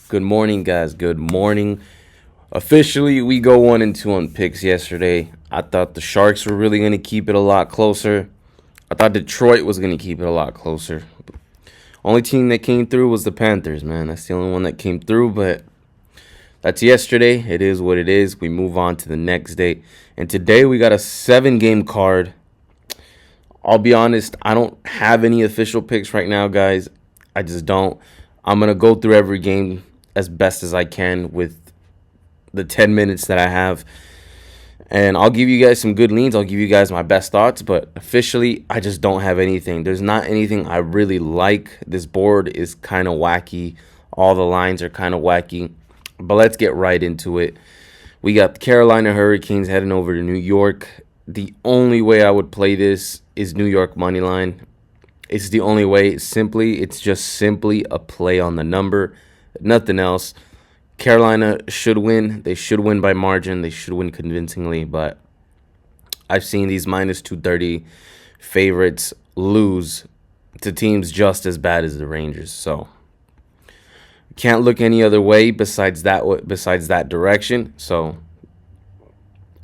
Good morning, guys. Good morning. Officially, we go 1-2 on picks yesterday. I thought the Sharks were really going to keep it a lot closer. I thought Detroit was going to keep it a lot closer. Only team that came through was the Panthers, man. That's the only one that came through, but that's yesterday. It is what it is. We move on to the next day. And today we got a 7-game card. I'll be honest, I don't have any official picks right now, guys. I just don't. I'm going to go through every game as best as I can with the 10 minutes that I have. And I'll give you guys some good leans. I'll give you guys my best thoughts. But officially, I just don't have anything. There's not anything I really like. This board is kind of wacky. All the lines are kind of wacky. But let's get right into it. We got the Carolina Hurricanes heading over to New York. The only way I would play this is New York money line. It's the only way. It's just simply a play on the number. Nothing else. Carolina should win. They should win by margin. They should win convincingly. But I've seen these minus 230 favorites lose to teams just as bad as the Rangers. So can't look any other way besides that direction. So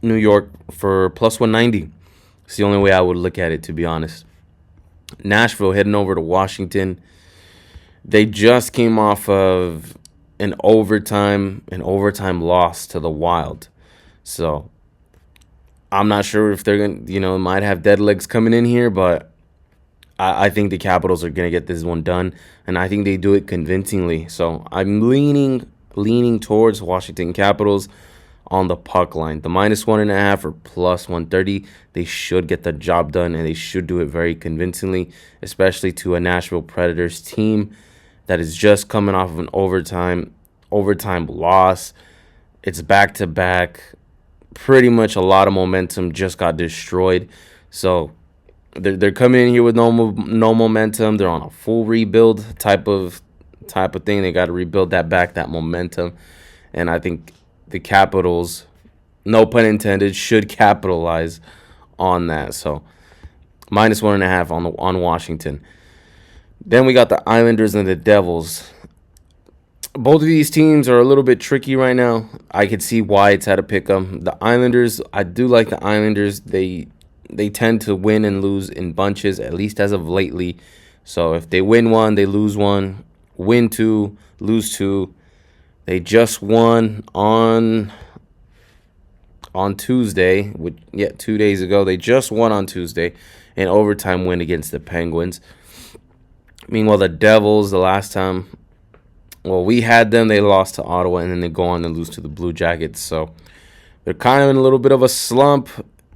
New York for plus 190. It's the only way I would look at it, to be honest. Nashville heading over to Washington. They just came off of an overtime loss to the Wild. So I'm not sure if they're gonna, might have dead legs coming in here, but I think the Capitals are gonna get this one done, and I think they do it convincingly. So I'm leaning towards Washington Capitals on the puck line. The minus 1.5 or plus 130, they should get the job done, and they should do it very convincingly, especially to a Nashville Predators team that is just coming off of an overtime loss. It's back to back. Pretty much a lot of momentum just got destroyed. So they're coming in here with no momentum. They're on a full rebuild type of thing. They got to rebuild that momentum, and I think the Capitals, no pun intended, should capitalize on that. So minus 1.5 on Washington. Then we got the Islanders and the Devils. Both of these teams are a little bit tricky right now. I could see why it's had to pick them. The Islanders, I do like the Islanders. They tend to win and lose in bunches, at least as of lately. So if they win one, they lose one. Win two, lose two. They just won on Tuesday. 2 days ago. They just won on Tuesday. An overtime win against the Penguins. Meanwhile, the Devils, the last time, we had them, they lost to Ottawa, and then they go on and lose to the Blue Jackets. So they're kind of in a little bit of a slump,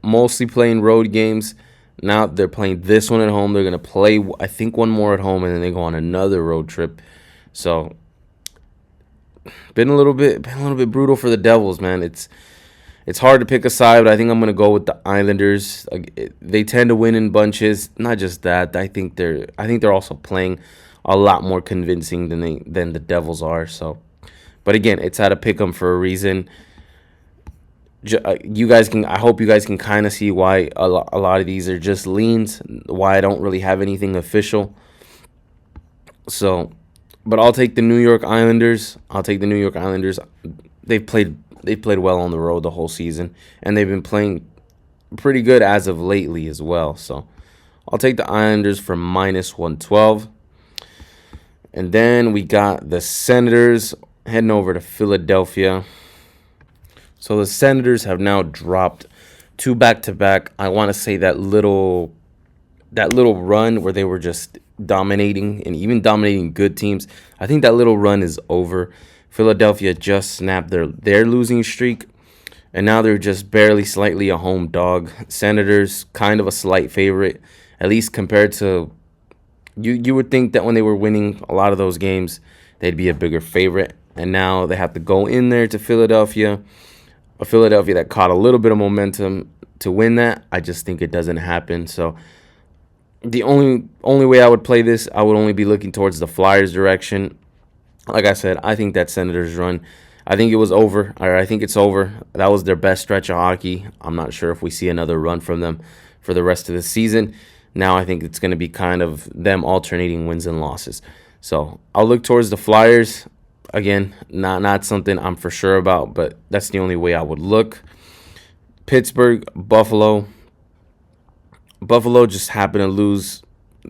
mostly playing road games. Now they're playing this one at home. They're going to play, I think, one more at home, and then they go on another road trip. So been a little bit brutal for the Devils, man. It's hard to pick a side, but I think I'm going to go with the Islanders. They tend to win in bunches. Not just that. I think they're also playing a lot more convincing than the Devils are. So, but again, it's how to pick them for a reason. I hope you guys can kind of see why a lot of these are just leans. Why I don't really have anything official. So, but I'll take the New York Islanders. They've played well on the road the whole season, and they've been playing pretty good as of lately as well. So I'll take the Islanders for minus 112. And then we got the Senators heading over to Philadelphia. So the Senators have now dropped 2 back-to-back. I want to say that little run where they were just dominating and even dominating good teams. I think that little run is over. Philadelphia just snapped their losing streak, and now they're just barely slightly a home dog. Senators, kind of a slight favorite, at least compared to you would think that when they were winning a lot of those games, they'd be a bigger favorite. And now they have to go in there to Philadelphia, a Philadelphia that caught a little bit of momentum to win that. I just think it doesn't happen. So the only way I would play this, I would only be looking towards the Flyers' direction. Like I said, I think that Senators run, I think it was over. I think it's over. That was their best stretch of hockey. I'm not sure if we see another run from them for the rest of the season. Now I think it's going to be kind of them alternating wins and losses. So I'll look towards the Flyers. Again, not something I'm for sure about, but that's the only way I would look. Pittsburgh, Buffalo. Buffalo just happened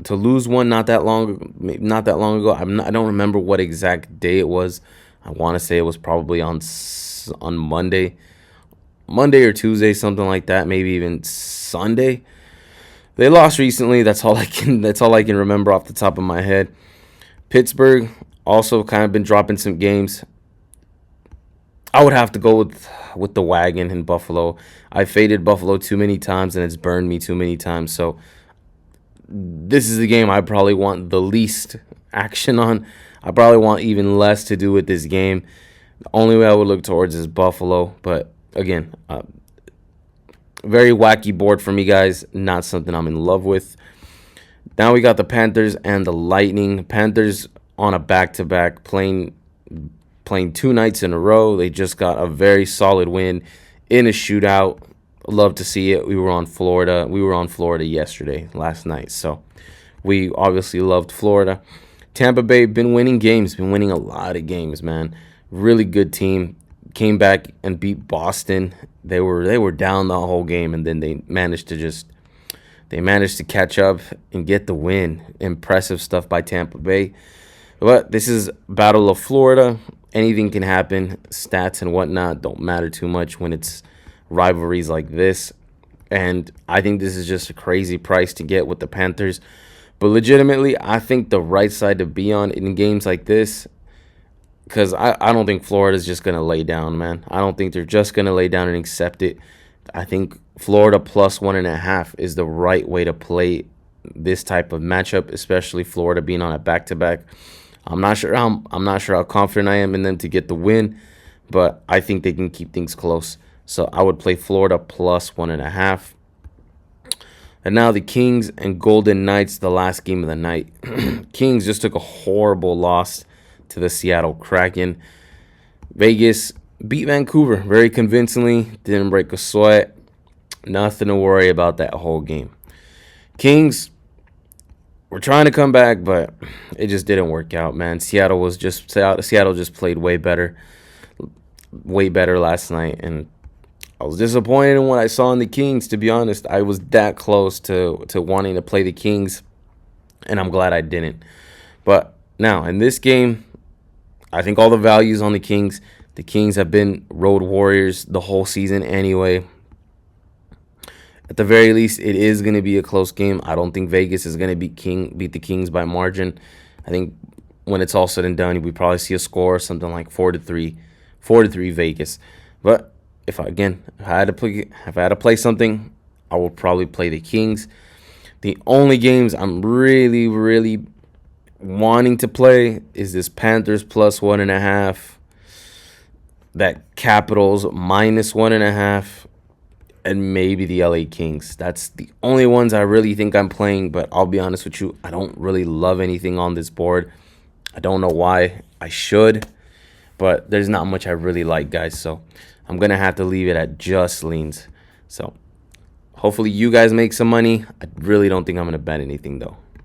to lose one not that long ago. I don't remember what exact day it was. I want to say it was probably on Monday or Tuesday, something like that. Maybe even Sunday. They lost recently. That's all I can remember off the top of my head. Pittsburgh also kind of been dropping some games. I would have to go with the wagon in Buffalo. I faded Buffalo too many times and it's burned me too many times. So this is the game I probably want the least action on. I probably want even less to do with this game. The only way I would look towards is Buffalo. But again, very wacky board for me, guys. Not something I'm in love with. Now we got the Panthers and the Lightning. Panthers on a back-to-back, playing 2 nights in a row. They just got a very solid win in a shootout. Love to see it. We were on Florida last night. So we obviously loved Florida. Tampa Bay been winning games, been winning a lot of games, man. Really good team. Came back and beat Boston. They were down the whole game, and then they managed to catch up and get the win. Impressive stuff by Tampa Bay. But this is Battle of Florida. Anything can happen. Stats and whatnot don't matter too much when it's rivalries like this. And I think this is just a crazy price to get with the Panthers. But legitimately, I think the right side to be on in games like this, because I don't think Florida's just going to lay down, man. I don't think they're just going to lay down and accept it. I think Florida plus 1.5 is the right way to play this type of matchup, especially Florida being on a back-to-back. I'm not sure how confident I am in them to get the win, but I think they can keep things close. So I would play Florida plus 1.5. And now the Kings and Golden Knights, the last game of the night. Kings just took a horrible loss to the Seattle Kraken. Vegas beat Vancouver very convincingly. Didn't break a sweat. Nothing to worry about that whole game. Kings were trying to come back, but it just didn't work out, man. Seattle just played way better last night, and I was disappointed in what I saw in the Kings, to be honest. I was that close to wanting to play the Kings, and I'm glad I didn't. But now, in this game, I think all the values on the Kings. The Kings have been road warriors the whole season anyway. At the very least, it is going to be a close game. I don't think Vegas is going to beat the Kings by margin. I think when it's all said and done, we probably see a score something like 4-3 Vegas. But if I had to play something, I will probably play the Kings. The only games I'm really, really wanting to play is this Panthers plus 1.5, that Capitals minus 1.5, and maybe the LA Kings. That's the only ones I really think I'm playing, but I'll be honest with you, I don't really love anything on this board. I don't know why. I should, but there's not much I really like, guys, so I'm going to have to leave it at just leans. So hopefully you guys make some money. I really don't think I'm going to bet anything, though.